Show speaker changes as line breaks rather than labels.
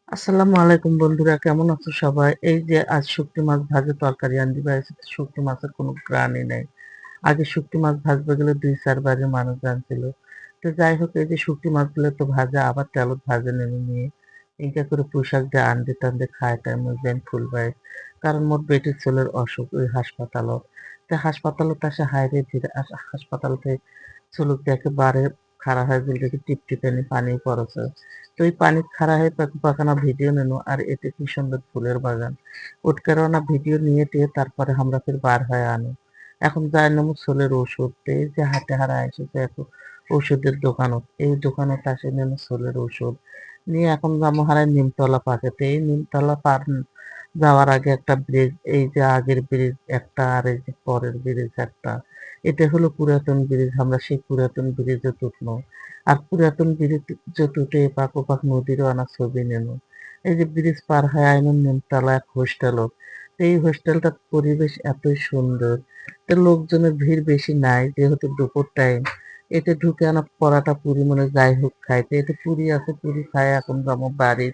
আসসালামু আলাইকুম বন্ধুরা, কেমন আছো সবাই? এই যে আজ শুটকি মাছ ভাজা তরকারি আনতে পারছি, শুটকি মাছের কোনো ঘ্রাণই নেই। আগে শুটকি মাছ ভাজতে গেলে ২-৪ বাড়ির মানুষ জানছিল। তো যাই হোক, এই যে শুটকি মাছগুলো তো ভাজা, আবার তেলত ভাজা নেমে নিয়ে ইনকা করে পুঁইশাক দিয়ে আনতে টানতে খায় টায় মুখবেন ফুল পায়। কারণ মোর বেটির ছেলের অসুখ ওই হাসপাতালত। তো হাসপাতালত আসে হায়রে ধীরে হাসপাতালতে চলুক একেবারে খাড়া হয়ে গেল দেখি টিপটিপানি পানি পড়ছে। তো ওই পানি খাড়া হয়ে পাখানা ভিডিও নিলো আর এতে কি সুন্দর ফুলের বাগান। উটকেরনা ভিডিও নিয়ে টিয়ে তারপরে আমরা ফির বার হয়ে আনি। এখন যাই নামো ছোলের ওষুধ এই যে হাটে হারা এসেছে এত ওষুধের দোকানত। এই দোকানত আসে নেমো ছোলের ওষুধ। নিয়ে এখন যাবো হারায় নিমতলা পাকেতে। এই নিমতলা পার যাওয়ার আগে একটা ব্রিজ, এই যে আগের ব্রিজ একটা আর এই যে পরের ব্রিজ একটা। এটা হলো পুরাতন ব্রিজ, আমরা সেই পুরাতন ব্রিজে উঠবো। আর পুরাতন ব্রিজে উঠে এপাক ওপাক নদীরও আনা ছবি নেন। এই যে ব্রিজ পার হয়ে আইনুন নিমতলা এক হোস্টেল। এই হোস্টেলটার পরিবেশ এতই সুন্দর। তো লোকজনের ভিড় বেশি নাই যেহেতু দুপুর টাইম। এতে ঢুকে আনা পরাটা পুরি মনে যাই হোক খাইতে। এতে পুরি আছে পুরি খায় এখন যাবো বাড়ি।